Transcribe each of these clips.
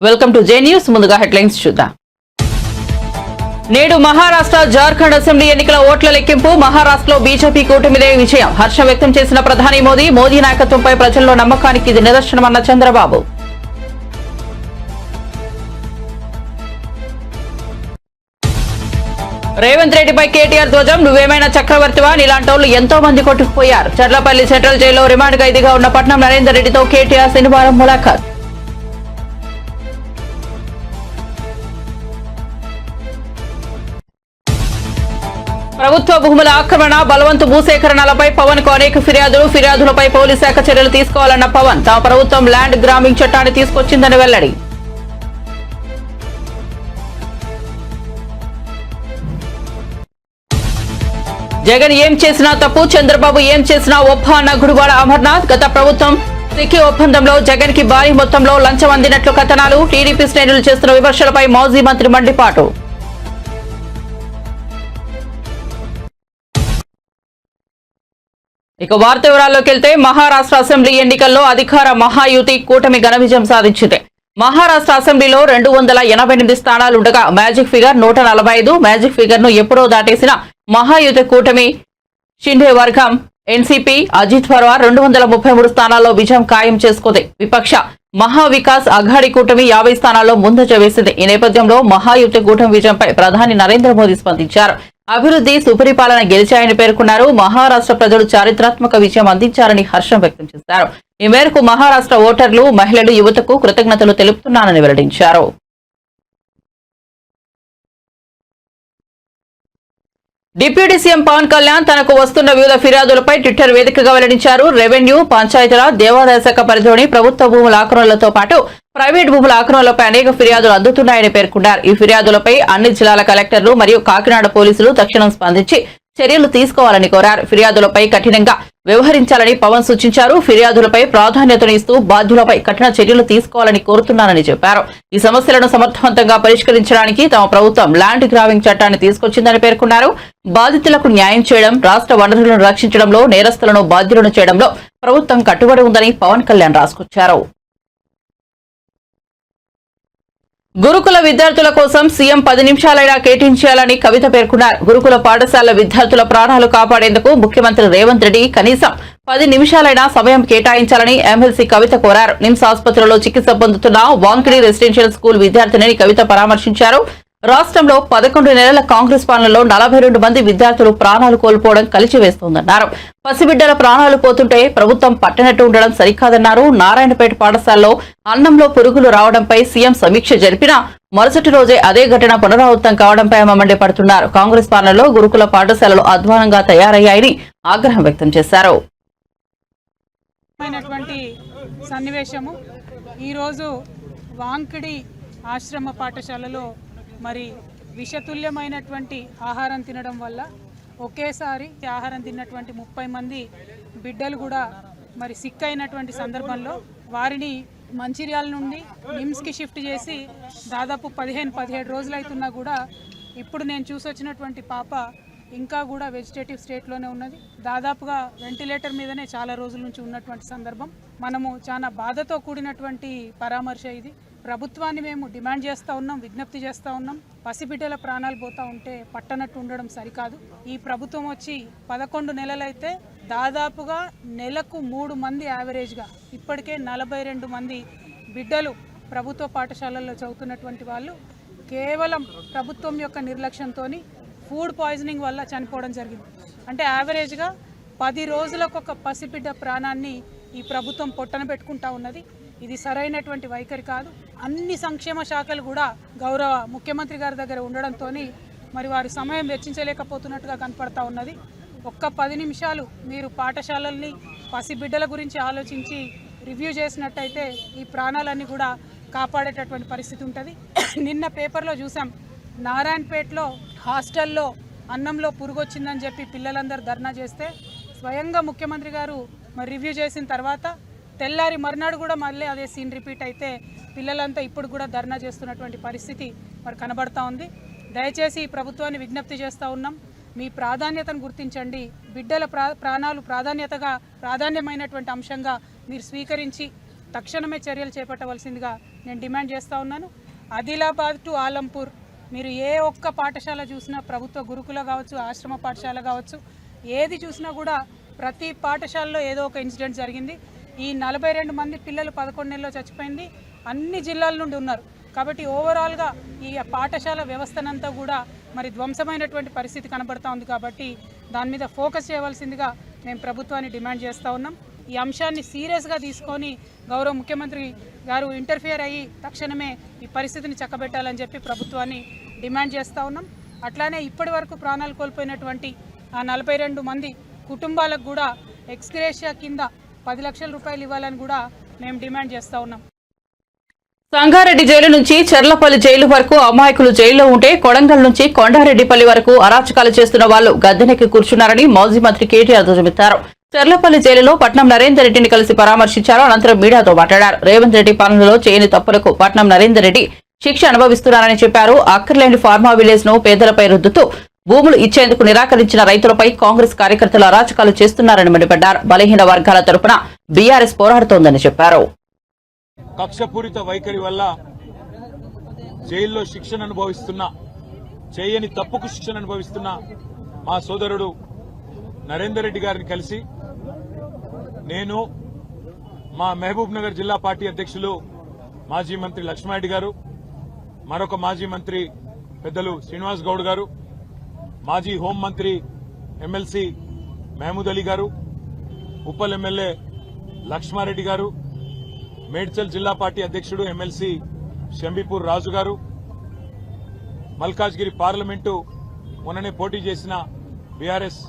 Welcome to J news. ముందుగా headlines చూద్దాం. నేడు మహారాష్ట్ర జార్ఖండ్ అసెంబ్లీ ఎన్నికల ఓట్ల లెక్కింపు. మహారాష్ట్రలో బీజేపీ కూటమిదే విజయం. హర్షం వ్యక్తం చేసిన ప్రధాని మోదీ నాయకత్వంపై ప్రజల్లో నమ్మకానికి ఇది నిదర్శనమన్న చంద్రబాబు. రేవంత్ రెడ్డిపై కేటీఆర్ ధ్వజం. నువ్వేమైనా చక్రవర్తివా? నీలాంటోళ్లు ఎంతో మంది కొట్టుకుపోయారు. చర్లపల్లి సెంట్రల్ జైల్లో రిమాండ్ ఖైదీగా ఉన్న పట్నం నరేందర్ రెడ్డితో కేటీఆర్ శనివారం ములాఖాత్. ప్రభుత్వ భూముల ఆక్రమణ, బలవంతు భూసేకరణలపై పవన్ కు అనేక ఫిర్యాదులపై పోలీసు శాఖ చర్యలు తీసుకోవాలన్న పవన్. తమ ప్రభుత్వం ల్యాండ్ గ్రాబింగ్ చట్టాన్ని తీసుకొచ్చిందని వెల్లడి. జగన్ ఏం చేసినా తప్పు, చంద్రబాబు ఏం చేసినా ఒప్ప అన్న గుడివాడ అమర్నాథ్. గత ప్రభుత్వం సిక్కి ఒప్పందంలో జగన్ కి భారీ మొత్తంలో లంచం అందినట్లు కథనాలు. టీడీపీ శ్రేణులు చేస్తున్న విమర్శలపై మాజీ మంత్రి మండిపాటు. ఇక వార్త వివరాల్లోకి వెళ్తే, మహారాష్ట్ర అసెంబ్లీ ఎన్నికల్లో అధికార మహాయుతి కూటమి ఘన విజయం సాధించింది. మహారాష్ట్ర అసెంబ్లీలో 288 స్థానాలుండగా మ్యాజిక్ ఫిగర్ 145. మ్యాజిక్ ఫిగర్ ను ఎప్పుడో దాటేసిన మహాయుతి కూటమి షిండే వర్గం ఎన్సీపీ అజిత్ పవార్ 233 స్థానాల్లో విజయం ఖాయం చేసుకుంది. విపక్ష మహావికాస్ అఘాడీ కూటమి 50 స్థానాల్లో ముందంజ వేసింది. ఈ నేపథ్యంలో మహాయుతి కూటమి విజయంపై ప్రధాని నరేంద్ర మోదీ స్పందించారు. అభివృద్ధి, సుపరిపాలన గెలిచాయని పేర్కొన్నారు. మహారాష్ట్ర ప్రజలు చారిత్రాత్మక విజయం అందించారని హర్షం వ్యక్తం చేశారు. ఈ మేరకు మహారాష్ట్ర ఓటర్లు, మహిళలు, యువతకు కృతజ్ఞతలు తెలుపుతున్నానని వెల్లడించారు. డిప్యూటీ సీఎం పవన్ కళ్యాణ్ తనకు వస్తున్న వివిధ ఫిర్యాదులపై ట్విట్టర్ వేదికగా వెల్లడించారు. రెవెన్యూ, పంచాయతీరాజ్, దేవాదాయ శాఖ పరిధిలోని ప్రభుత్వ భూముల ఆక్రమణలతో పాటు ప్రైవేట్ భూముల ఆక్రమణలపై అనేక ఫిర్యాదులు అందుతున్నాయని పేర్కొన్నారు. ఈ ఫిర్యాదులపై అన్ని జిల్లాల కలెక్టర్లు మరియు కాకినాడ పోలీసులు తక్షణం స్పందించి చర్యలు తీసుకోవాలని కోరారు. ఫిర్యాదులపై కఠినంగా వ్యవహరించాలని పవన్ సూచించారు. ఫిర్యాదులపై ప్రాధాన్యతనిస్తూ బాధ్యులపై కఠిన చర్యలు తీసుకోవాలని కోరుతున్నానని చెప్పారు. ఈ సమస్యలను సమర్థవంతంగా పరిష్కరించడానికి తమ ప్రభుత్వం ల్యాండ్ గ్రాబింగ్ చట్టాన్ని తీసుకొచ్చిందని పేర్కొన్నారు. బాధితులకు న్యాయం చేయడం, రాష్ట్ర వనరులను రక్షించడంలో, నేరస్తులను బాధ్యులను చేయడంలో ప్రభుత్వం కట్టుబడి ఉందని పవన్ కళ్యాణ్ రాసుకొచ్చారు. గురుకుల విద్యార్థుల కోసం సీఎం 10 నిమిషాలైనా కేటాయించాలని కవిత పేర్కొన్నారు. గురుకుల పాఠశాల విద్యార్థుల ప్రాణాలు కాపాడేందుకు ముఖ్యమంత్రి రేవంత్ రెడ్డి కనీసం 10 నిమిషాలైనా సమయం కేటాయించాలని ఎమ్మెల్సీ కవిత కోరారు. నిమ్స్ ఆసుపత్రిలో చికిత్స పొందుతున్న వాంకిడి రెసిడెన్షియల్ స్కూల్ విద్యార్థిని కవిత పరామర్శించారు. రాష్ట్రంలో 11 నెలల కాంగ్రెస్ పాలనలో 42 మంది విద్యార్థులు ప్రాణాలు కోల్పోవడం కలిచివేస్తోందన్నారు. పసిబిడ్డల ప్రాణాలు పోతుంటే ప్రభుత్వం పట్టనట్టు ఉండడం సరికాదన్నారు. నారాయణపేట పాఠశాలలో అన్నంలో పురుగులు రావడంపై సీఎం సమీక్ష జరిపినా మరుసటి రోజే అదే ఘటన పునరావృతం కావడంపై మండిపడుతున్నారు. కాంగ్రెస్ పాలనలో గురుకుల పాఠశాలలు అధ్వానంగా తయారయ్యాయని ఆగ్రహం వ్యక్తం చేశారు. సన్నివేశము ఈరోజు వాంకిడి ఆశ్రమ పాఠశాలలో మరి విషతుల్యమైనటువంటి ఆహారం తినడం వల్ల ఒకేసారి ఆహారం తిన్నటువంటి 30 మంది బిడ్డలు కూడా మరి సిక్ అయినటువంటి సందర్భంలో వారిని మంచిర్యాల నుండి నిమ్స్కి షిఫ్ట్ చేసి దాదాపు 15-17 రోజులు అవుతున్నా కూడా ఇప్పుడు నేను చూసొచ్చినటువంటి పాప ఇంకా కూడా వెజిటేటివ్ స్టేట్లోనే ఉన్నది. దాదాపుగా వెంటిలేటర్ మీదనే చాలా రోజుల నుంచి ఉన్నటువంటి సందర్భం. మనము చాలా బాధతో కూడినటువంటి పరామర్శ ఇది. ప్రభుత్వాన్ని మేము డిమాండ్ చేస్తూ ఉన్నాం, విజ్ఞప్తి చేస్తూ ఉన్నాం. పసిబిడ్డల ప్రాణాలు పోతూ ఉంటే పట్టనట్టు ఉండడం సరికాదు. ఈ ప్రభుత్వం వచ్చి 11 నెలలైతే దాదాపుగా నెలకు 3 మంది యావరేజ్గా ఇప్పటికే 42 మంది బిడ్డలు ప్రభుత్వ పాఠశాలల్లో చదువుతున్నటువంటి వాళ్ళు కేవలం ప్రభుత్వం యొక్క నిర్లక్ష్యంతో ఫుడ్ పాయిజనింగ్ వల్ల చనిపోవడం జరిగింది. అంటే యావరేజ్గా 10 రోజులకు ఒక పసిబిడ్డ ప్రాణాన్ని ఈ ప్రభుత్వం పొట్టన పెట్టుకుంటా ఉన్నది. ఇది సరైనటువంటి వైఖరి కాదు. అన్ని సంక్షేమ శాఖలు కూడా గౌరవ ముఖ్యమంత్రి గారి దగ్గర ఉండడంతో మరి వారి సమయం వెచ్చించలేకపోతున్నట్టుగా కనపడతా ఉన్నది. ఒక్క 10 నిమిషాలు మీరు పాఠశాలల్ని పసిబిడ్డల గురించి ఆలోచించి రివ్యూ చేసినట్టయితే ఈ ప్రాణాలన్నీ కూడా కాపాడేటటువంటి పరిస్థితి ఉంటుంది. నిన్న పేపర్లో చూసాం, నారాయణపేటలో హాస్టల్లో అన్నంలో పురుగు వచ్చిందని చెప్పి పిల్లలందరూ ధర్నా చేస్తే స్వయంగా ముఖ్యమంత్రి గారు మరి రివ్యూ చేసిన తర్వాత తెల్లారి మర్నాడు కూడా మళ్ళీ అదే సీన్ రిపీట్ అయితే పిల్లలంతా ఇప్పుడు కూడా ధర్నా చేస్తున్నటువంటి పరిస్థితి మరి కనబడతా ఉంది. దయచేసి ఈ ప్రభుత్వాన్ని విజ్ఞప్తి చేస్తూ ఉన్నాం, మీ ప్రాధాన్యతను గుర్తించండి. బిడ్డల ప్రాణాలు ప్రాధాన్యమైనటువంటి అంశంగా మీరు స్వీకరించి తక్షణమే చర్యలు చేపట్టవలసిందిగా నేను డిమాండ్ చేస్తూ ఉన్నాను. ఆదిలాబాద్ టు ఆలంపూర్ మీరు ఏ ఒక్క పాఠశాల చూసినా, ప్రభుత్వ గురుకుల కావచ్చు, ఆశ్రమ పాఠశాల కావచ్చు, ఏది చూసినా కూడా ప్రతి పాఠశాలలో ఏదో ఒక ఇన్సిడెంట్ జరిగింది. ఈ 42 మంది పిల్లలు 11 నెలల్లో చచ్చిపోయింది. అన్ని జిల్లాల నుండి ఉన్నారు. కాబట్టి ఓవరాల్గా ఈ పాఠశాల వ్యవస్థనంతా కూడా మరి ధ్వంసమైనటువంటి పరిస్థితి కనబడతా ఉంది. కాబట్టి దాని మీద ఫోకస్ చేయవలసిందిగా మేము ప్రభుత్వాన్ని డిమాండ్ చేస్తూ ఉన్నాం. ఈ అంశాన్ని సీరియస్గా తీసుకొని గౌరవ ముఖ్యమంత్రి గారు ఇంటర్ఫియర్ అయ్యి తక్షణమే ఈ పరిస్థితిని చక్కబెట్టాలని చెప్పి ప్రభుత్వాన్ని డిమాండ్ చేస్తూ ఉన్నాం. అట్లానే ఇప్పటి వరకు ప్రాణాలు కోల్పోయినటువంటి ఆ 42 మంది కుటుంబాలకు కూడా ఎక్స్గ్రేషియా కింద 10 లక్షల రూపాయలు ఇవ్వాలని కూడా మేము డిమాండ్ చేస్తూ ఉన్నాం. సంగారెడ్డి జైలు నుంచి చెర్లపల్లి జైలు వరకు అమాయకులు జైల్లో ఉంటే కొడంగల్ నుంచి కొండారెడ్డిపల్లి వరకు అరాచకాలు చేస్తున్న వాళ్లు గద్దెనెక్కి కూర్చున్నారని మాజీ మంత్రి కేటీఆర్ ధ్వజమెత్తారు. చెర్లపల్లి జైలులో పట్నం నరేందర్ రెడ్డిని కలిసి పరామర్శించారు. అనంతరం మీడియాతో మాట్లాడారు. రేవంత్ రెడ్డి పాలనలో చేయని తప్పులకు పట్నం నరేందర్ రెడ్డి శిక్ష అనుభవిస్తున్నారని చెప్పారు. అక్కర్లేని ఫార్మా విలేజ్ ను పేదలపై రుద్దుతూ భూములు ఇచ్చేందుకు నిరాకరించిన రైతులపై కాంగ్రెస్ కార్యకర్తలు అరాచకాలు చేస్తున్నారని మండిపడ్డారు. బలహీన వర్గాల తరపున బీఆర్ఎస్ పోరాడుతోందని చెప్పారు. కక్షపూరిత వైఖరి వల్ల జైల్లో శిక్షణ అనుభవిస్తున్న, చేయని తప్పుకు శిక్షణ అనుభవిస్తున్న మా సోదరుడు నరేందర్ రెడ్డి గారిని కలిసి నేను, మా మహబూబ్ నగర్ జిల్లా పార్టీ అధ్యక్షులు మాజీ మంత్రి లక్ష్మారెడ్డి గారు, మరొక మాజీ మంత్రి పెద్దలు శ్రీనివాస్ గౌడ్ గారు, మాజీ హోంమంత్రి ఎమ్మెల్సీ మహమూద్ అలీ గారు, ఉప్పల్ ఎమ్మెల్యే లక్ష్మారెడ్డి గారు, మేడ్చల్ జిల్లా పార్టీ అధ్యక్షుడు ఎమ్మెల్సీ షంబీపూర్ రాజు గారు, మల్కాజ్గిరి పార్లమెంటు మొన్ననే పోటీ చేసిన బీఆర్ఎస్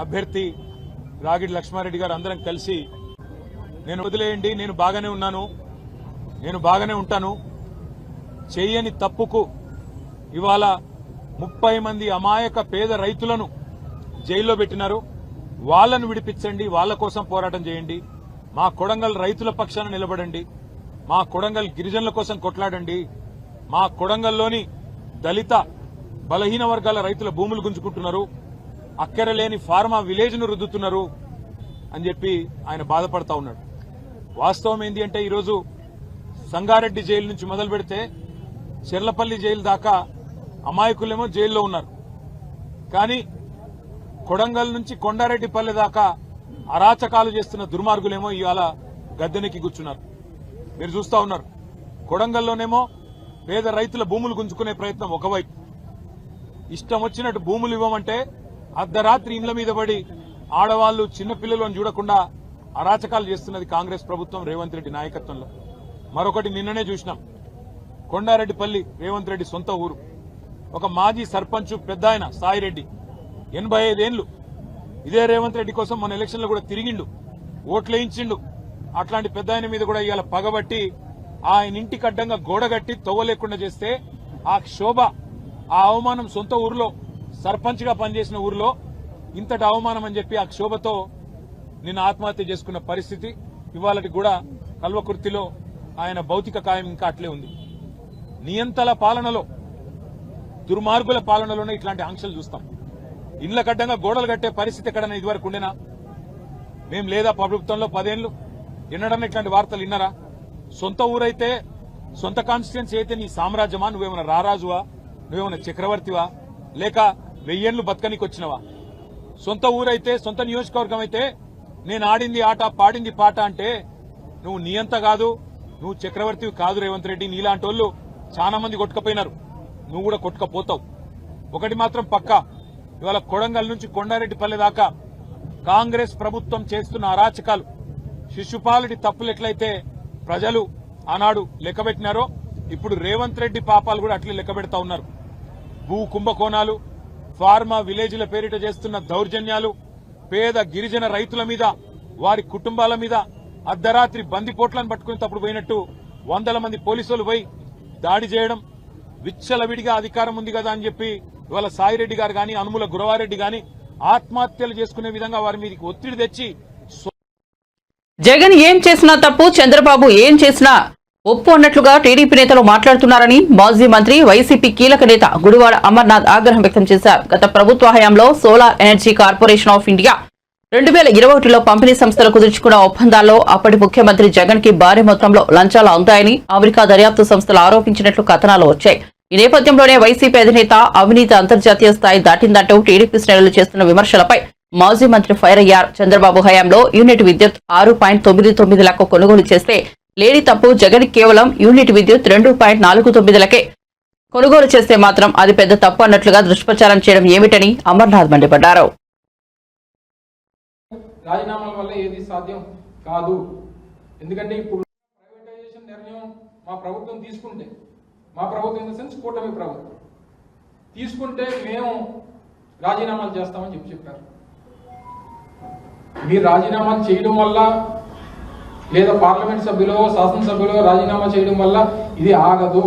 అభ్యర్థి రాగిడి లక్ష్మారెడ్డి గారు అందరం కలిసి నేను వదిలేయండి, నేను బాగానే ఉన్నాను, నేను బాగానే ఉంటాను, చేయని తప్పుకు ఇవాళ 30 మంది అమాయక పేద రైతులను జైల్లో పెట్టినారు, వాళ్లను విడిపించండి, వాళ్ల కోసం పోరాటం చేయండి, మా కొడంగల్ రైతుల పక్షాన నిలబడండి, మా కొడంగల్ గిరిజనుల కోసం కొట్లాడండి, మా కొడంగల్లోని దళిత బలహీన వర్గాల రైతుల భూములు గుంజుకుంటున్నారు, అక్కరలేని ఫార్మా విలేజ్ ను రుద్దుతున్నారు అని చెప్పి ఆయన బాధపడతా ఉన్నాడు. వాస్తవం ఏంటి అంటే ఈరోజు సంగారెడ్డి జైలు నుంచి మొదలు పెడితే చెర్లపల్లి జైలు దాకా అమాయకులేమో జైల్లో ఉన్నారు. కానీ కొడంగల్ నుంచి కొండారెడ్డిపల్లి దాకా అరాచకాలు చేస్తున్న దుర్మార్గులేమో ఇవాళ గద్దెనెక్కి కూర్చున్నారు. మీరు చూస్తా ఉన్నారు. కొడంగల్లోనేమో పేద రైతుల భూములు గుంజుకునే ప్రయత్నం ఒకవైపు, ఇష్టం వచ్చినట్టు భూములు ఇవ్వమంటే అర్ధరాత్రి ఇండ్ల మీద పడి ఆడవాళ్లు చిన్నపిల్లలను చూడకుండా అరాచకాలు చేస్తున్నది కాంగ్రెస్ ప్రభుత్వం రేవంత్ రెడ్డి నాయకత్వంలో. మరొకటి నిన్ననే చూసినాం. కొండారెడ్డిపల్లి రేవంత్ రెడ్డి సొంత ఊరు. ఒక మాజీ సర్పంచ్ పెద్ద ఆయన సాయిరెడ్డి 85 ఏళ్లు ఇదే రేవంత్ రెడ్డి కోసం మన ఎలక్షన్లో కూడా తిరిగిండు, ఓట్లేయించిండు. అట్లాంటి పెద్ద ఆయన మీద కూడా ఇవాళ పగబట్టి ఆయన ఇంటికి అడ్డంగా గోడ కట్టి తవ్వలేకుండా చేస్తే ఆ శోభ, ఆ అవమానం సొంత ఊరిలో సర్పంచ్ గా పనిచేసిన ఊరిలో ఇంతటి అవమానం అని చెప్పి ఆ క్షోభతో నిన్న ఆత్మహత్య చేసుకున్న పరిస్థితి. ఇవాళకి కూడా కల్వకుర్తిలో ఆయన భౌతిక కాయం ఇంకా అట్లే ఉంది. నియంతల పాలనలో, దుర్మార్గుల పాలనలోనే ఇట్లాంటి ఆంక్షలు చూస్తాం. ఇండ్ల కడ్డంగా గోడలు కట్టే పరిస్థితి ఎక్కడన్నా ఇదివరకు ఉండేనా? మేం లేదా ప్రభుత్వంలో 10 ఏళ్లు ఎన్నడన్నా ఇట్లాంటి వార్తలు విన్నారా? సొంత ఊరైతే, సొంత కాన్స్టిట్యున్సీ అయితే నీ సామ్రాజ్యమా? నువ్వేమైనా రారాజువా? నువ్వేమైనా చక్రవర్తివా? లేక 1000 ఏళ్లు బతకనికి వచ్చినవా? సొంత ఊరైతే, సొంత నియోజకవర్గం అయితే నేను ఆడింది ఆట, పాడింది పాట అంటే నువ్వు నియంత కాదు, నువ్వు చక్రవర్తివి కాదు రేవంత్ రెడ్డి. నీలాంటి వాళ్ళు చాలా మంది కొట్టుకపోయినారు, నువ్వు కూడా కొట్టుకపోతావు. ఒకటి మాత్రం పక్కా, ఇవాళ కొడంగల్ నుంచి కొండారెడ్డిపల్లి దాకా కాంగ్రెస్ ప్రభుత్వం చేస్తున్న అరాచకాలు, శిశుపాలుడి తప్పులు ఎట్లయితే ప్రజలు ఆనాడు లెక్కబెట్టినారో ఇప్పుడు రేవంత్ రెడ్డి పాపాలు కూడా అట్లే లెక్కబెడతా ఉన్నారు. భూ కుంభకోణాలు, ఫార్మా విలేజ్ల పేరిట చేస్తున్న దౌర్జన్యాలు, పేద గిరిజన రైతుల మీద, వారి కుటుంబాల మీద అర్ధరాత్రి బందిపోట్లను పట్టుకునేటప్పుడు పోయినట్టు 100 మంది పోలీసులు పోయి దాడి చేయడం, విచ్చలవిడిగా అధికారం ఉంది కదా అని చెప్పి ఇవాళ సాయిరెడ్డి గారు గాని, అనుముల గురవారెడ్డి గాని ఆత్మహత్యలు చేసుకునే విధంగా వారి మీదకి ఒత్తిడి తెచ్చి జగన్ ఏం చేసినా తప్పు, చంద్రబాబు ఏం చేసినా ఒప్పు అన్నట్లుగా టీడీపీ నేతలు మాట్లాడుతున్నారని మాజీ మంత్రి, వైసీపీ కీలక నేత గుడివాడ అమర్నాథ్ ఆగ్రహం వ్యక్తం చేశారు. గత ప్రభుత్వ హయాంలో solar energy corporation of India 2021లో పంపిణీ సంస్థలు కుదుర్చుకున్న ఒప్పందాల్లో అప్పటి ముఖ్యమంత్రి జగన్ కి భారీ మొత్తంలో లంచాలు అందాయని అమెరికా దర్యాప్తు సంస్థలు ఆరోపించినట్లు కథనాలు వచ్చాయి. ఈ నేపథ్యంలోనే వైసీపీ అధినేత అవినీతి అంతర్జాతీయ స్థాయి దాటిందంటూ టీడీపీ శ్రేణులు చేస్తున్న విమర్శలపై మాజీ మంత్రి ఫైర్ అయ్యారు. చంద్రబాబు హయాంలో యూనిట్ విద్యుత్ 6.99 లక్ష కొనుగోలు చేస్తే లేని తప్పు జగన్ కేవలం యూనిట్ విద్యుత్ 2.49 లకే కొనుగోలు చేస్తే మాత్రం అది పెద్ద తప్పు అన్నట్లుగా దుష్ప్రచారం చేయడం ఏమిటని అమర్నాథ్ మండిపడ్డారు. రాజీనామాల వల్ల ఏది సాధ్యం కాదు. ఎందుకంటే ఇప్పుడు ప్రైవేటైజేషన్ నిర్ణయం మా ప్రభుత్వం తీసుకుంటే, మా ప్రభుత్వం ఇన్ ద సెన్స్ కూటమి ప్రభుత్వం తీసుకుంటే మేము రాజీనామాలు చేస్తామని చెప్పారు. మీరు రాజీనామాలు చేయడం వల్ల లేదా పార్లమెంట్ సభ్యులు శాసనసభ్యులు రాజీనామా చేయడం వల్ల ఇది ఆగదు.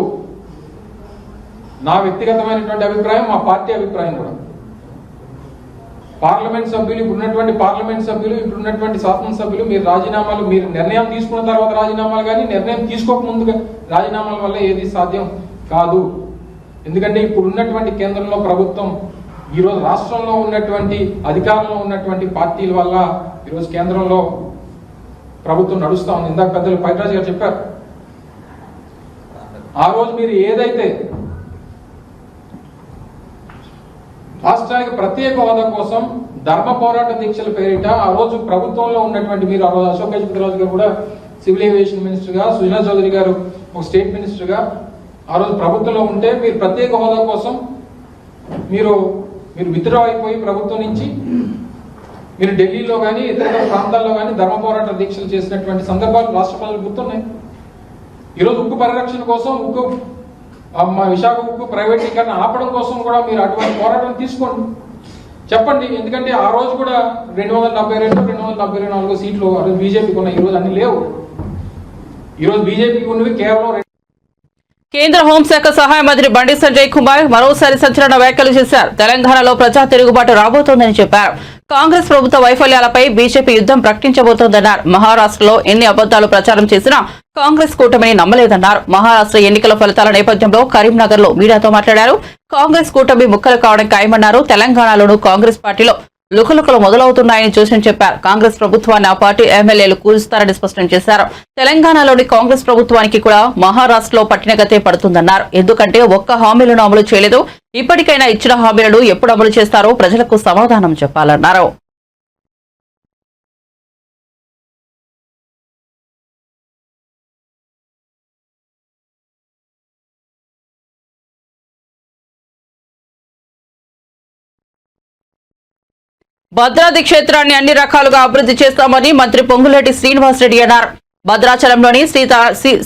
నా వ్యక్తిగతమైనటువంటి అభిప్రాయం, మా పార్టీ అభిప్రాయం కూడా. పార్లమెంట్ సభ్యులు ఇప్పుడున్నటువంటి పార్లమెంట్ సభ్యులు ఇప్పుడున్నటువంటి శాసనసభ్యులు మీరు రాజీనామాలు, మీరు నిర్ణయం తీసుకున్న తర్వాత రాజీనామాలు కానీ నిర్ణయం తీసుకోకముందుగా రాజీనామాల వల్ల ఏది సాధ్యం కాదు. ఎందుకంటే ఇప్పుడున్నటువంటి కేంద్రంలో ప్రభుత్వం, ఈరోజు రాష్ట్రంలో ఉన్నటువంటి అధికారంలో ఉన్నటువంటి పార్టీల వల్ల ఈరోజు కేంద్రంలో ప్రభుత్వం నడుస్తూ ఉంది. ఇందాక పెద్దలు పైరాజు గారు చెప్పారు. ఆ రోజు మీరు ఏదైతే రాష్ట్రానికి ప్రత్యేక హోదా కోసం ధర్మ పోరాట దీక్షల పేరిట ఆ రోజు ప్రభుత్వంలో ఉన్నటువంటి మీరు, ఆ రోజు అశోక్ గజపతిరాజు గారు కూడా సివిల్ ఏవియేషన్ మినిస్టర్ గా, సుజనా చౌదరి గారు ఒక స్టేట్ మినిస్టర్ గా ఆ రోజు ప్రభుత్వంలో ఉంటే మీరు ప్రత్యేక హోదా కోసం మీరు విత్డ్రా అయిపోయి ప్రభుత్వం నుంచి మీరు ఢిల్లీలో కానీ ఇతర ప్రాంతాల్లో కానీ ధర్మ పోరాట దీక్షలు చేసినటువంటి సందర్భాలు రాష్ట్ర ప్రజలు గుర్తున్నాయి. ఈరోజు ఉక్కు పరిరక్షణ కోసం, విశాఖ ఉక్కు ప్రైవేటీకరణ ఆపడం కోసం కూడా మీరు అటువంటి పోరాటం తీసుకోండి, చెప్పండి. ఎందుకంటే ఆ రోజు కూడా 272, 274 సీట్లు ఆ రోజు బీజేపీకి ఉన్నాయి. ఈరోజు అన్ని లేవు. ఈరోజు బీజేపీకి ఉన్నవి కేవలం. కేంద్ర హోంశాఖ సహాయ మంత్రి బండి సంజయ్ కుమార్ మరోసారి సంచలన వ్యాఖ్యలు చేశారు. తెలంగాణలో ప్రజా తిరుగుబాటు రాబోతోందని చెప్పారు. కాంగ్రెస్ ప్రభుత్వ వైఫల్యాలపై బీజేపీ యుద్ధం ప్రకటించబోతోందన్నారు. మహారాష్ట్రలో ఎన్ని అబద్దాలు ప్రచారం చేసినా కాంగ్రెస్ కూటమిని నమ్మలేదన్నారు. మహారాష్ట్ర ఎన్నికల ఫలితాల నేపథ్యంలో కరీంనగర్ లో మీడియాతో మాట్లాడారు. కాంగ్రెస్ కూటమి ముక్కలు కావడం ఖాయమన్నారు. తెలంగాణలోనూ కాంగ్రెస్ పార్టీలో లుకలుకలు మొదలవుతున్నాయని జోషన్ చెప్పారు. కాంగ్రెస్ ప్రభుత్వాన్ని ఆ పార్టీ ఎమ్మెల్యేలు కూల్స్తారని స్పష్టం చేశారు. తెలంగాణలోని కాంగ్రెస్ ప్రభుత్వానికి కూడా మహారాష్ట్రలో పట్టినగతే పడుతుందన్నారు. ఎందుకంటే ఒక్క హామీలను అమలు చేయలేదు. ఇప్పటికైనా ఇచ్చిన హామీలను ఎప్పుడు అమలు చేస్తారో ప్రజలకు సమాధానం చెప్పాలన్నారు. భద్రాద్రి క్షేత్రాన్ని అన్ని రకాలుగా అభివృద్ధి చేస్తామని మంత్రి పొంగులేటి శ్రీనివాసరెడ్డి అన్నారు. భద్రాచలంలోని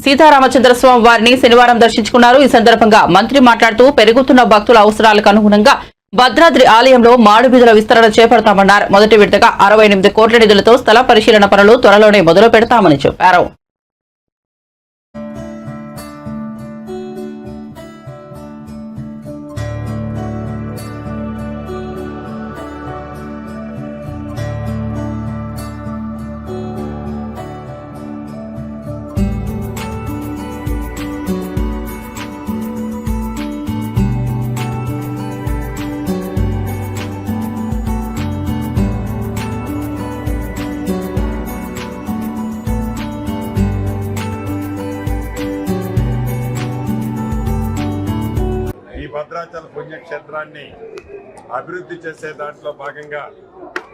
సీతారామచంద్రస్వామి వారిని శనివారం దర్శించుకున్నారు. ఈ సందర్భంగా మంత్రి మాట్లాడుతూ పెరుగుతున్న భక్తుల అవసరాలకు అనుగుణంగా భద్రాద్రి ఆలయంలో మాడుబీదుల విస్తరణ చేపడతామన్నారు. మొదటి విడతగా 68 కోట్ల నిధులతో స్థల పరిశీలన పనులు త్వరలోనే మొదలు పెడతామని చెప్పారు. భద్రాచల పుణ్యక్షేత్రాన్ని అభివృద్ధి చేసే దాంట్లో భాగంగా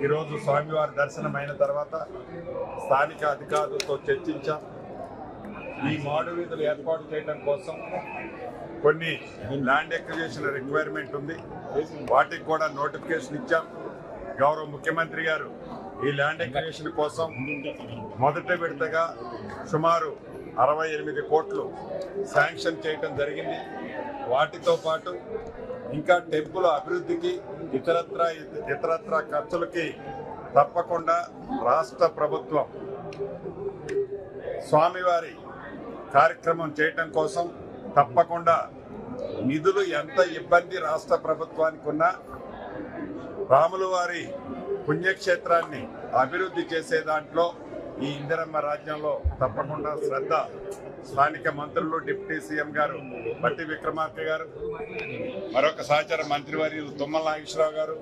ఈరోజు స్వామివారి దర్శనమైన తర్వాత స్థానిక అధికారులతో చర్చించాం. ఈ మాడు వీధులు ఏర్పాటు చేయడం కోసం కొన్ని ల్యాండ్ ఎక్విజిషన్ రిక్వైర్మెంట్ ఉంది. వాటికి కూడా నోటిఫికేషన్ ఇచ్చాం. గౌరవ ముఖ్యమంత్రి గారు ఈ ల్యాండ్ ఎక్విజిషన్ కోసం మొదటి విడతగా సుమారు 68 కోట్లు శాంక్షన్ చేయడం జరిగింది. వాటితో పాటు ఇంకా టెంపుల్ అభివృద్ధికి ఇతరత్ర ఖర్చులకి తప్పకుండా రాష్ట్ర ప్రభుత్వం స్వామివారి కార్యక్రమం చేయటం కోసం తప్పకుండా నిధులు ఎంత ఇబ్బంది రాష్ట్ర ప్రభుత్వానికి ఉన్నా రాముల వారి పుణ్యక్షేత్రాన్ని అభివృద్ధి చేసే దాంట్లో ఈ ఇందిరమ్మ రాజ్యంలో తప్పకుండా శ్రద్ధ స్థానిక మంత్రులు డిప్యూటీ సీఎం గారు బట్టి విక్రమార్క గారు, మరొక సహచర మంత్రివర్యులు తుమ్మల నాగేశ్వరరావు గారు,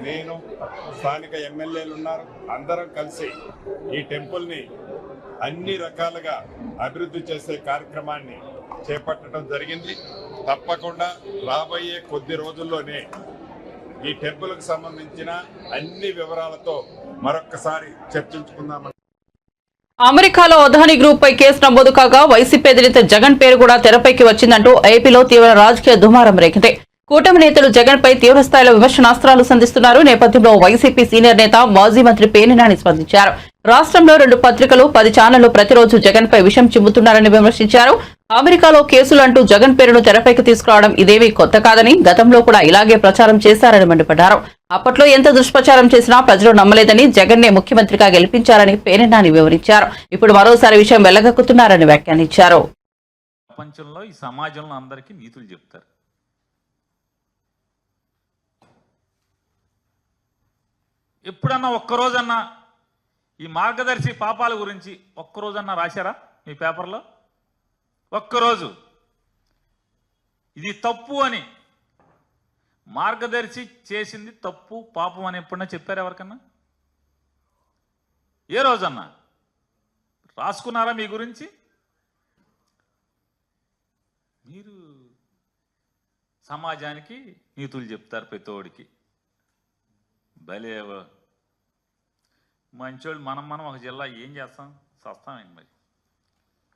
నేను, స్థానిక ఎమ్మెల్యేలు ఉన్నారు. అందరం కలిసి ఈ టెంపుల్ని అన్ని రకాలుగా అభివృద్ధి చేసే కార్యక్రమాన్ని చేపట్టడం జరిగింది. తప్పకుండా రాబోయే కొద్ది రోజుల్లోనే ఈ టెంపుల్కి సంబంధించిన అన్ని వివరాలతో మరొక్కసారి చర్చించుకుందామని. అమెరికాలో అదానీ గ్రూప్ పై కేసు నమోదు కాగా వైసీపీ అధినేత జగన్ పేరు కూడా తెరపైకి వచ్చిందంటూ ఏపీలో తీవ్ర రాజకీయ దుమారం రేగింది. కూటమి నేతలు జగన్ పై తీవ్ర స్థాయిలో విమర్శనాస్త్రాలు సంధిస్తున్నారు. నేపథ్యంలో వైసీపీ సీనియర్ నేత మాజీ మంత్రి పేర్ని నాని స్పందించారు. రాష్ట్రంలో 2 పత్రికలు 10 ఛానళ్లు ప్రతిరోజు జగన్ పై విషం చిమ్ముతున్నారని విమర్శించారు. అమెరికాలో కేసులంటూ జగన్ పేరును తెరపైకి తీసుకురావడం ఇదేమీ కొత్త కాదని, గతంలో కూడా ఇలాగే ప్రచారం చేశారని మండిపడ్డారు. అప్పట్లో ఎంత దుష్ప్రచారం చేసినా ప్రజలు నమ్మలేదని, జగన్నే ముఖ్యమంత్రిగా గెలిపించారని పేర్ని నాని వివరించారు. ఇప్పుడు మరోసారి విషయం వెళ్లగక్కుతున్నారని వ్యాఖ్యానించారు. ప్రపంచంలో ఈ సమాజంలో అందరికీ నీతులు చెప్తారు. ఎప్పుడన్నా ఒక్కరోజన్నా ఈ మార్గదర్శి పాపాల గురించి ఒక్కరోజన్నా రాశారా మీ పేపర్లో? ఒక్కరోజు ఇది తప్పు అని, మార్గదర్శి చేసింది తప్పు పాపం అని ఎప్పుడన్నా చెప్పారు ఎవరికన్నా? ఏ రోజన్నా రాసుకున్నారా మీ గురించి? మీరు సమాజానికి నీతులు చెప్తారు ప్రతోడికి. భలేవో మంచోళ్ళు. మనం ఒక జిల్లా ఏం చేస్తాం? సస్తామేంటి మరి?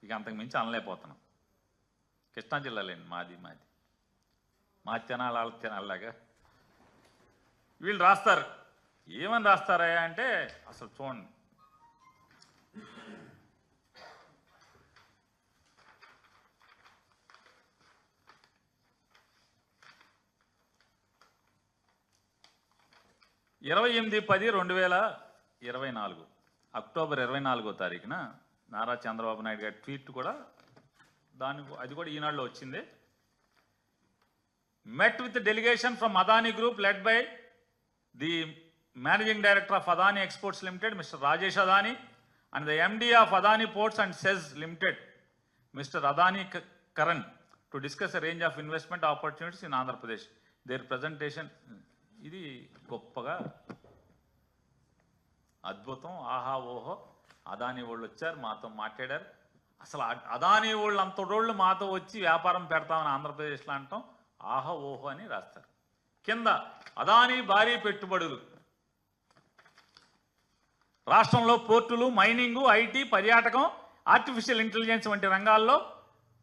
ఇక అంతకు మించి అనలేకపోతున్నాం. కృష్ణా జిల్లాలేండి మాది మా తినాలి వాళ్ళ తినాలిలాగా వీళ్ళు రాస్తారు. ఏమని రాస్తారా అంటే అసలు చూడండి. (28/10/2024) అక్టోబర్ 24వ తారీఖున నారా చంద్రబాబు నాయుడు గారి ట్వీట్ కూడా అది కూడా ఈనాడులో వచ్చింది. met with the delegation from Adani Group led by the Managing Director of Adani Exports Limited, Mr. Rajesh Adani, and the MD of Adani Ports and SEZ Limited, Mr. Adani Karan, to discuss a range of investment opportunities in Andhra Pradesh. Their presentation, ఇది గొప్పగా అద్భుతం, ఆహా ఓహో, అదానీ వాళ్ళు వచ్చారు మాతో మాట్లాడారు. అసలు అదానీ వాళ్ళు అంతటోళ్ళు మాతో వచ్చి వ్యాపారం పెడతామని ఆంధ్రప్రదేశ్లో అంటాం ఆహా ఓహో అని రాస్తారు. కింద అదానీ భారీ పెట్టుబడులు రాష్ట్రంలో పోర్టులు, మైనింగు, ఐటీ, పర్యాటకం, ఆర్టిఫిషియల్ ఇంటెలిజెన్స్ వంటి రంగాల్లో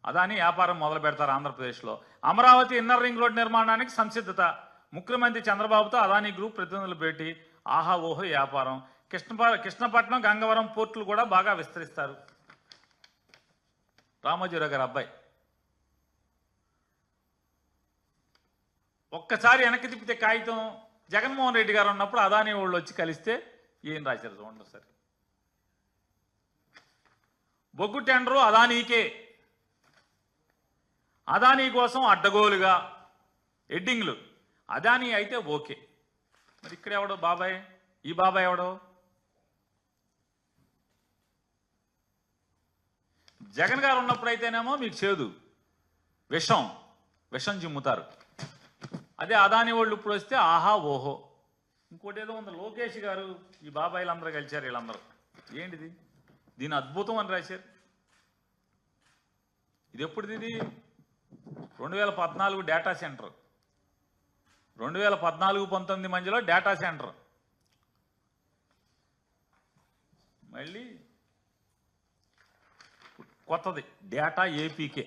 అదానీ వ్యాపారం మొదలు పెడతారు ఆంధ్రప్రదేశ్లో. అమరావతి ఇన్నర్ రింగ్ రోడ్ నిర్మాణానికి సంసిద్ధత. ముఖ్యమంత్రి చంద్రబాబుతో అదానీ గ్రూప్ ప్రతినిధులు భేటీ. ఆహా ఓహో వ్యాపారం. కృష్ణపట్నం, గంగవరం పోర్టులు కూడా బాగా విస్తరిస్తారు. రామోజీరావు గారి అబ్బాయి. ఒక్కసారి వెనక్కి తిప్పితే కాగితం జగన్మోహన్ రెడ్డి గారు ఉన్నప్పుడు అదానీ వాళ్ళు వచ్చి కలిస్తే ఏం రాశారు చూడండి సార్. బొగ్గు టెండరు అదానీకే, అదానీ కోసం అడ్డగోలుగా ఎడ్డింగ్లు. అదానీ అయితే ఓకే, మరి ఇక్కడ ఎవడో బాబాయ్, ఈ బాబాయ్ ఎవడో? జగన్ గారు ఉన్నప్పుడైతేనేమో మీకు చేదు, విషం చిమ్ముతారు. అదే అదానీ వాళ్ళు ఇప్పుడు వస్తే ఆహా ఓహో. ఇంకోటి ఏదో ఉంది, లోకేష్ గారు ఈ బాబాయిలు అందరూ కలిశారు. వీళ్ళందరూ ఏంటిది, దీని అద్భుతం అని రాశారు. ఇది ఎప్పుడుది? ఇది 2014 డేటా సెంటర్, 2014-19 మధ్యలో డేటా సెంటర్. మళ్ళీ కొత్తది డేటా ఏపీకే.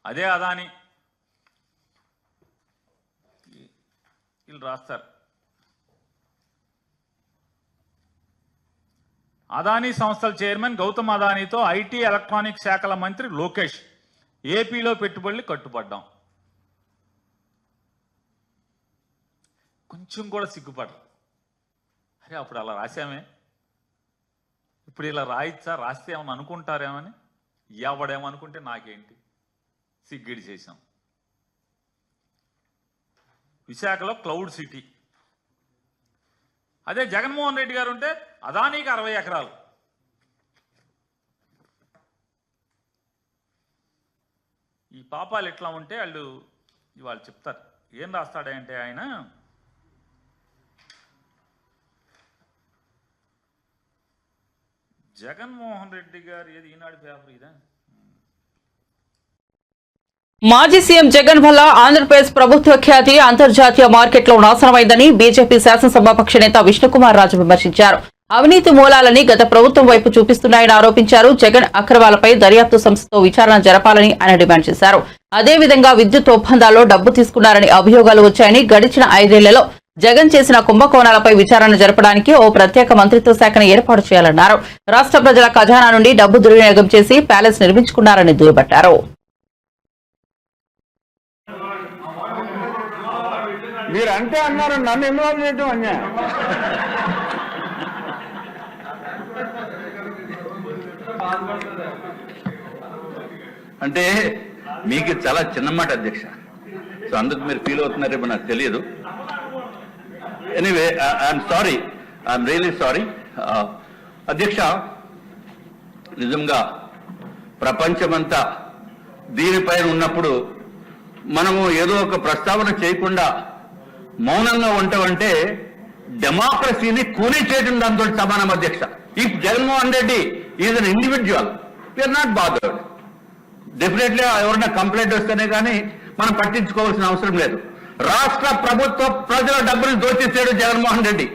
అదే అదానీ వీళ్ళు రాస్తారు. అదానీ సంస్థల చైర్మన్ గౌతమ్ అదానీతో ఐటీ ఎలక్ట్రానిక్ శాఖల మంత్రి లోకేష్ ఏపీలో పెట్టుబడులు కట్టుబడ్డాం. కొంచెం కూడా సిగ్గుపడరు. అరే అప్పుడు అలా రాసామే, ఇప్పుడు ఇలా రాయిచ్చా, రాస్తే ఏమని అనుకుంటారేమని. ఎవడేమనుకుంటే నాకేంటి, సిగ్గిడి చేశాం. విశాఖలో క్లౌడ్ సిటీ అదే జగన్మోహన్ రెడ్డి గారు ఉంటే అదానీకి 60 ఎకరాలు. ఈ పాపాలు ఎట్లా ఉంటే వాళ్ళు చెప్తారు. ఏం రాస్తాడంటే ఆయన జగన్మోహన్ రెడ్డి గారు ఏది ఈనాడు పేపర్ ఇదా. మాజీ సీఎం జగన్ వల్ల ఆంధ్రప్రదేశ్ ప్రభుత్వ ఖ్యాతి అంతర్జాతీయ మార్కెట్లో నాశనమైందని బీజేపీ శాసనసభాపక్ష నేత విష్ణుకుమార్ రాజు విమర్శించారు. అవినీతి మూలాలని గత ప్రభుత్వం వైపు చూపిస్తున్నాయని ఆరోపించారు. జగన్ అక్రమాలపై దర్యాప్తు సంస్థతో విచారణ జరపాలని ఆయన డిమాండ్ చేశారు. అదేవిధంగా విద్యుత్ ఒప్పందాల్లో డబ్బు తీసుకున్నారని అభియోగాలు వచ్చాయని, గడిచిన 5 ఏళ్లలో జగన్ చేసిన కుంభకోణాలపై విచారణ జరపడానికి ఓ ప్రత్యేక మంత్రిత్వ శాఖను ఏర్పాటు చేయాలన్నారు. రాష్ట్ర ప్రజల ఖజానా నుండి డబ్బు దుర్వినియోగం చేసి ప్యాలెస్ నిర్మించుకున్నారని దుయ్యబట్టారు. మీరు అంటే అన్నారు, నన్ను ఇన్వాల్వ్ చేయటం అన్యాయం. అంటే మీకు చాలా చిన్న మాట అధ్యక్ష, సో అందుకు మీరు ఫీల్ అవుతున్నారేమో నాకు తెలియదు. Anyway I'm sorry, I'm really sorry అధ్యక్ష. నిజంగా ప్రపంచమంతా దీనిపైన ఉన్నప్పుడు మనము ఏదో ఒక ప్రస్తావన చేయకుండా మౌనంగా ఉంటామంటే డెమోక్రసీని కూనీ చేయడం దాంతో సమానం అధ్యక్ష. If Jaganmohan Reddy is an individual, we are not bothered. Definitely ఎవరైనా కంప్లైంట్ వస్తేనే కానీ మనం పట్టించుకోవాల్సిన అవసరం లేదు. రాష్ట్ర ప్రభుత్వ ప్రజల డబ్బుని దోచేశాడు జగన్మోహన్ రెడ్డి.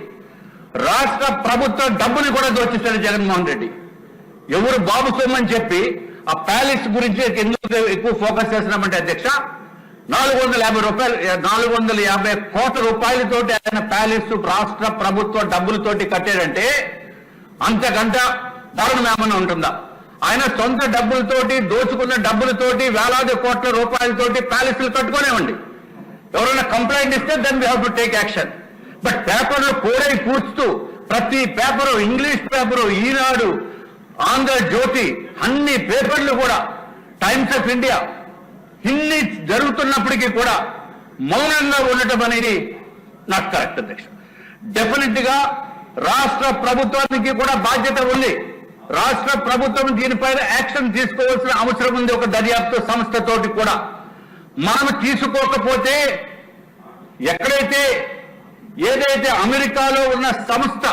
రాష్ట్ర ప్రభుత్వ డబ్బుని కూడా దోచేశాడు జగన్మోహన్ రెడ్డి. ఎవరు బాబు సొమ్మని చెప్పి ఆ ప్యాలెస్ గురించి ఎందుకు ఎక్కువ ఫోకస్ చేస్తున్నామంటే అధ్యక్ష, 450 కోట్ల రూపాయలతోటి ఆయన ప్యాలెస్ రాష్ట్ర ప్రభుత్వ డబ్బులతోటి కట్టాడంటే అంతకంట దారుణం ఏమన్నా ఉంటుందా? ఆయన సొంత డబ్బులతోటి, దోచుకున్న డబ్బులతోటి, వేలాది కోట్ల రూపాయలతోటి ప్యాలెస్లు కట్టుకునేవండి. ఎవరైనా కంప్లైంట్ ఇస్తే then we have to take action. But పేపర్లు కోడై కూర్చుతూ ప్రతి paper, English paper, Eenadu, Andhra Jyothi, అన్ని పేపర్లు కూడా, టైమ్స్ ఆఫ్ ఇండియా, ఇన్ని జరుగుతున్నప్పటికీ కూడా మౌనంగా ఉండటం అనేది నాకు కరెక్ట్ అధ్యక్ష. డెఫినెట్ గా రాష్ట్ర ప్రభుత్వానికి కూడా బాధ్యత ఉంది. రాష్ట్ర ప్రభుత్వం దీనిపైన యాక్షన్ తీసుకోవాల్సిన అవసరం ఉంది. ఒక దర్యాప్తు సంస్థతోటి కూడా మనం తీసుకోకపోతే ఏదైతే అమెరికాలో ఉన్న సంస్థ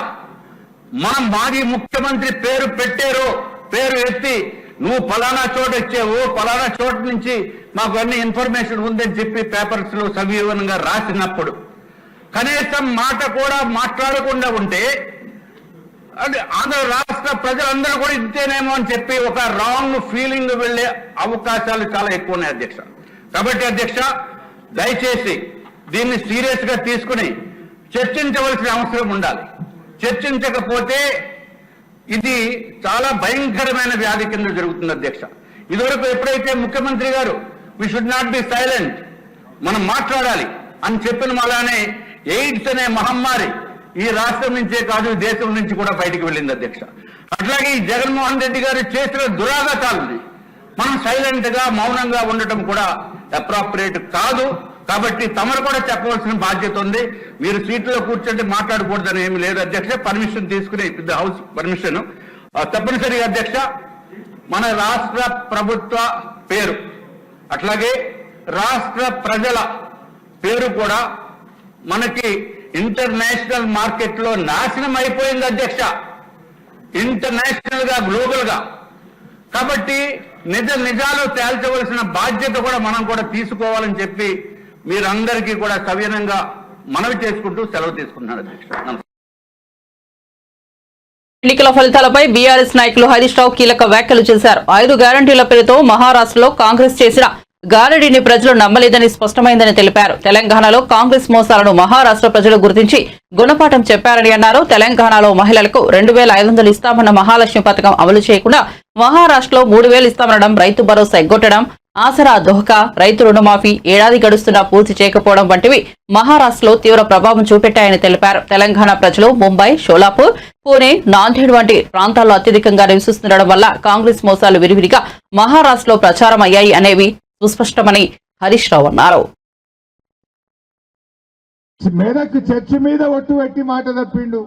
మనం మాజీ ముఖ్యమంత్రి పేరు పెట్టారో, పేరు ఎత్తి నువ్వు ఫలానా చోట ఇచ్చావు, ఫలానా చోట నుంచి మాకు అన్ని ఇన్ఫర్మేషన్ ఉందని చెప్పి పేపర్స్ లో సవివరంగా రాసినప్పుడు కనీసం మాట కూడా మాట్లాడకుండా ఉంటే ఆంధ్ర రాష్ట్ర ప్రజలందరూ కూడా ఇంతేనేమో అని చెప్పి ఒక రాంగ్ ఫీలింగ్ వెళ్లే అవకాశాలు చాలా ఎక్కువ ఉన్నాయి అధ్యక్ష. కాబట్టి అధ్యక్ష, దయచేసి దీన్ని సీరియస్ గా తీసుకుని చర్చించవలసిన అవసరం ఉండాలి. చర్చించకపోతే ఇది చాలా భయంకరమైన వ్యాధి కింద జరుగుతుంది అధ్యక్ష. ఇదివరకు ఎప్పుడైతే ముఖ్యమంత్రి గారు we should not be silent, మనం మాట్లాడాలి అని చెప్పిన అలానే ఎయిడ్స్ అనే మహమ్మారి ఈ రాష్ట్రం నుంచే కాదు, దేశం నుంచి కూడా బయటికి వెళ్ళింది అధ్యక్ష. అట్లాగే ఈ జగన్మోహన్ రెడ్డి గారు చేసిన దురాఘాతాలని మనం సైలెంట్ గా మౌనంగా ఉండటం కూడా అప్రాప్రియేట్ కాదు. కాబట్టి తమరు కూడా చెప్పవలసిన బాధ్యత ఉంది. మీరు సీట్లో కూర్చొని మాట్లాడకూడదని ఏమి లేదు అధ్యక్ష. పర్మిషన్ తీసుకుని హౌస్ పర్మిషన్ తప్పనిసరిగా అధ్యక్ష. మన రాష్ట్ర ప్రభుత్వ పేరు అట్లాగే రాష్ట్ర ప్రజల పేరు కూడా మనకి ఇంటర్నేషనల్ మార్కెట్ లో నాశనం అయిపోయింది అధ్యక్ష, ఇంటర్నేషనల్ గా, గ్లోబల్ గా. కాబట్టి నిజాలు తేల్చవలసిన బాధ్యత కూడా మనం కూడా తీసుకోవాలని చెప్పి మీరందరికీ కూడా సవినయంగా మనవి చేసుకుంటూ సెలవు తీసుకుంటున్నాను అధ్యక్ష. ఎన్నికల ఫలితాలపై బీఆర్ఎస్ నాయకులు హరీష్ రావు కీలక వ్యాఖ్యలు చేశారు. 5 గ్యారంటీల పేరుతో మహారాష్ట్రలో కాంగ్రెస్ చేసిన గారడీని ప్రజలు నమ్మలేదని స్పష్టమైందని తెలిపారు. తెలంగాణలో కాంగ్రెస్ మోసాలను మహారాష్ట్ర ప్రజలు గుర్తించి గుణపాఠం చెప్పారని అన్నారు. తెలంగాణలో మహిళలకు 2,500 ఇస్తామన్న మహాలక్ష్మి పథకం అమలు చేయకుండా మహారాష్ట్రలో 3,000 ఇస్తామనడం, రైతు భరోసా ఎగ్గొట్టడం, ఆసరా దోహకా, రైతు రుణమాఫీ ఏడాది గడుస్తున్నా పూర్తి చేయకపోవడం వంటివి మహారాష్ట్రలో తీవ్ర ప్రభావం చూపెట్టాయని తెలిపారు. తెలంగాణ ప్రజలు ముంబై, షోలాపూర్, పూణే, నాందేడ్ వంటి ప్రాంతాల్లో అత్యధికంగా నివసిస్తుండడం వల్ల కాంగ్రెస్ మోసాలు విరివిరిగా మహారాష్ట్రలో ప్రచారం అయ్యాయి అనేవి సుస్పష్టమని హరీష్ రావు అన్నారు. మెదక్ చర్చి మీద ఒట్టు పెట్టి మాట తప్పిండు,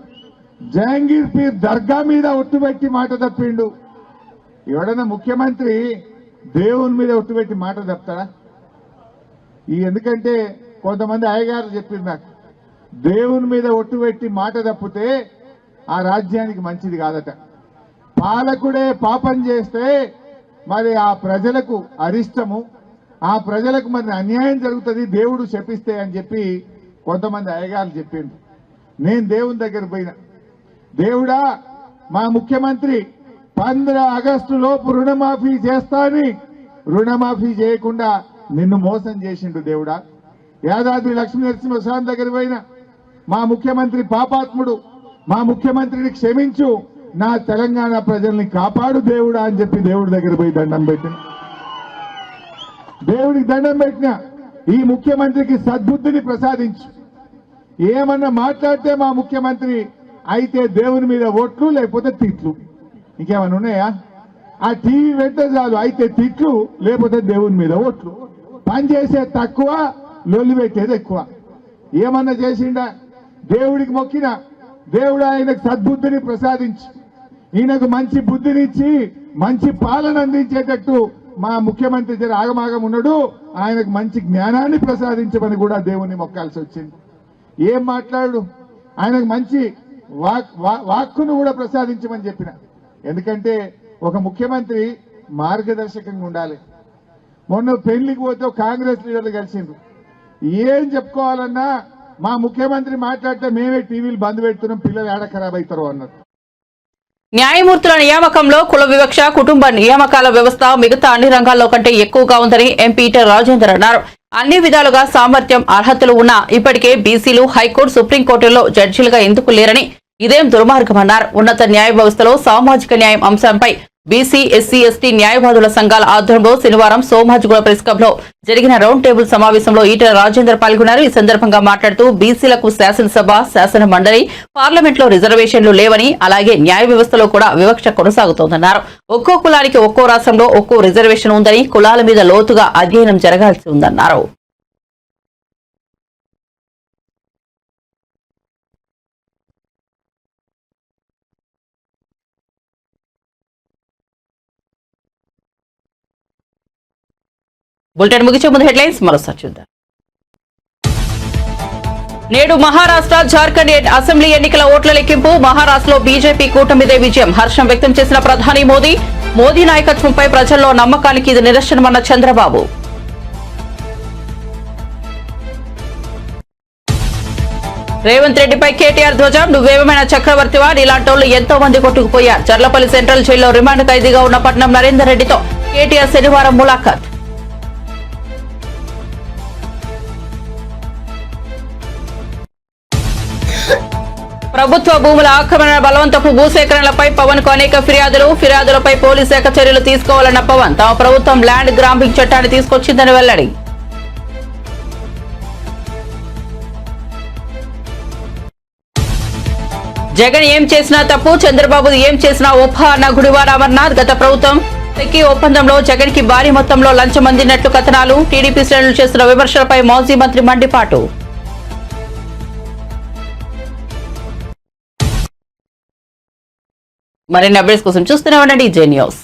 జహంగీర్ పీర్ దర్గా మీద ఒట్టు పెట్టి మాట తప్పిండు. ఎవడన్నా ముఖ్యమంత్రి దేవుని మీద ఒట్టు పెట్టి మాట తప్పుతాడా? ఎందుకంటే కొంతమంది అయ్యగారు చెప్పింది నాకు, దేవుని మీద ఒట్టు పెట్టి మాట తప్పితే ఆ రాజ్యానికి మంచిది కాదట. పాలకుడే పాపం చేస్తే మరి ఆ ప్రజలకు అరిష్టము, ఆ ప్రజలకు మరి అన్యాయం జరుగుతుంది దేవుడు శపిస్తే అని చెప్పి కొంతమంది అయ్యగారు చెప్పిండు. నేను దేవుని దగ్గర పోయినా, దేవుడా మా ముఖ్యమంత్రి 15 ఆగస్టు లోపు రుణమాఫీ చేస్తా అని రుణమాఫీ చేయకుండా నిన్ను మోసం చేసిండు దేవుడా. యాదాద్రి లక్ష్మీ నరసింహస్వామి దగ్గర పోయినా, మా ముఖ్యమంత్రి పాపాత్ముడు, మా ముఖ్యమంత్రిని క్షమించు, నా తెలంగాణ ప్రజల్ని కాపాడు దేవుడా అని చెప్పి దేవుడి దగ్గర పోయి దండం పెట్టిన. దేవుడికి దండం పెట్టిన, ఈ ముఖ్యమంత్రికి సద్బుద్ధిని ప్రసాదించు. ఏమన్నా మాట్లాడితే మా ముఖ్యమంత్రి అయితే దేవుని మీద ఓట్లు లేకపోతే తిట్లు, ఇంకేమన్నా ఉన్నాయా? ఆ టీవీ వెంట చాలు, అయితే తిట్లు లేకపోతే దేవుని మీద ఓట్లు. పనిచేసే తక్కువ, లొల్లి పెట్టేది ఎక్కువ. ఏమన్నా చేసిండా? దేవుడికి మొక్కిన, దేవుడు ఆయనకు సద్బుద్ధిని ప్రసాదించి, ఈయనకు మంచి బుద్ధినిచ్చి మంచి పాలన అందించేటట్టు మా ముఖ్యమంత్రి జర ఆగమాగం ఉన్నాడు, ఆయనకు మంచి జ్ఞానాన్ని ప్రసాదించమని కూడా దేవుని మొక్కాల్సి వచ్చింది. ఏం మాట్లాడు, ఆయనకు మంచి వాక్కును కూడా ప్రసాదించమని చెప్పిన. ఎందుకంటే ఒక ముఖ్యమంత్రి మార్గదర్శకంగా ఉండాలి. మొన్న పెళ్లికి పోతే కాంగ్రెస్ లీడర్లు కలిసిండ్రు, ఏం చెప్పుకోవాలన్నా మా ముఖ్యమంత్రి మాట్లాడితే మేమే టీవీలు బంద్ పెడుతున్నాం, పిల్లలు ఏడ ఖరాబ్ అవుతారో అన్నారు. న్యాయమూర్తుల నియామకంలో కుల వివక్ష, కుటుంబ నియామకాల వ్యవస్థ మిగతా అన్ని రంగాల్లో కంటే ఎక్కువగా ఉందని ఎంపీ ఈటెల రాజేందర్ అన్నారు. అన్ని విధాలుగా సామర్థ్యం, అర్హతలు ఉన్నా ఇప్పటికే బీసీలు హైకోర్టు, సుప్రీంకోర్టులో జడ్జీలుగా ఎందుకు లేరని, ఇదేం దుర్మార్గమన్నారు. ఉన్నత న్యాయ వ్యవస్థలో సామాజిక న్యాయం అంశంపై బీసీ, ఎస్సీ, ఎస్టీ న్యాయవాదుల సంఘాల ఆధ్వర్యంలో శనివారం సోమాజిగూడ ప్రెస్ క్లబ్ లో జరిగిన రౌండ్ టేబుల్ సమావేశంలో ఈటెల రాజేందర్ పాల్గొన్నారు. ఈ సందర్భంగా మాట్లాడుతూ బీసీలకు శాసనసభ, శాసన మండలి, పార్లమెంట్లో రిజర్వేషన్లు లేవని, అలాగే న్యాయ వ్యవస్థలో కూడా వివక్ష కొనసాగుతోందన్నారు. ఒక్కో కులానికి ఒక్కో రాష్ట్రంలో ఒక్కో రిజర్వేషన్ ఉందని, కులాల మీద లోతుగా అధ్యయనం జరగాల్సి ఉందన్నారు. బులెటిన్ ముగించే ముందు హెడ్లైన్స్ మరోసారి చూద్దాం. నేడు మహారాష్ట్ర, జార్ఖండ్ అసెంబ్లీ ఎన్నికల ఓట్ల లెక్కింపు. మహారాష్ట్రలో బీజేపీ కూటమిదే విజయం. హర్షం వ్యక్తం చేసిన ప్రధాని మోదీ. మోదీ నాయకత్వంపై ప్రజల్లో నమ్మకానికి ఇది నిదర్శనమన్న చంద్రబాబు. రేవంత్ రెడ్డిపై కేటీఆర్ ధ్వజం. నువ్వేమైనా చక్రవర్తివా, నీలాంటోళ్లు ఎంతో మంది కొట్టుకుపోయారు. చర్లపల్లి సెంట్రల్ జైల్లో రిమాండ్ ఖైదీగా ఉన్న పట్నం నరేందర్ రెడ్డితో కేటీఆర్ శనివారం ములాఖాత్. ప్రభుత్వ భూముల ఆక్రమణ, బలవంతపు భూసేకరణలపై పవన్ కు అనేక ఫిర్యాదులపై పోలీసు శాఖ చర్యలు తీసుకోవాలన్న పవన్. తమ ప్రభుత్వం ల్యాండ్ గ్రాంపింగ్ చట్టాన్ని తీసుకొచ్చిందని వెల్లడి. జగన్ ఏం చేసినా తప్పు, చంద్రబాబు ఏం చేసినా ఒప్ప అన్న గుడివాడ అమర్నాథ్. గత ప్రభుత్వం టెక్కీ ఒప్పందంలో జగన్ కి భారీ మొత్తంలో లంచం అందినట్లు కథనాలు. టీడీపీ శ్రేణులు చేస్తున్న విమర్శలపై మాజీ మంత్రి మండిపాటు. మరిన్ని అప్డేట్స్ కోసం చూస్తూనే ఉండండి జే న్యూస్.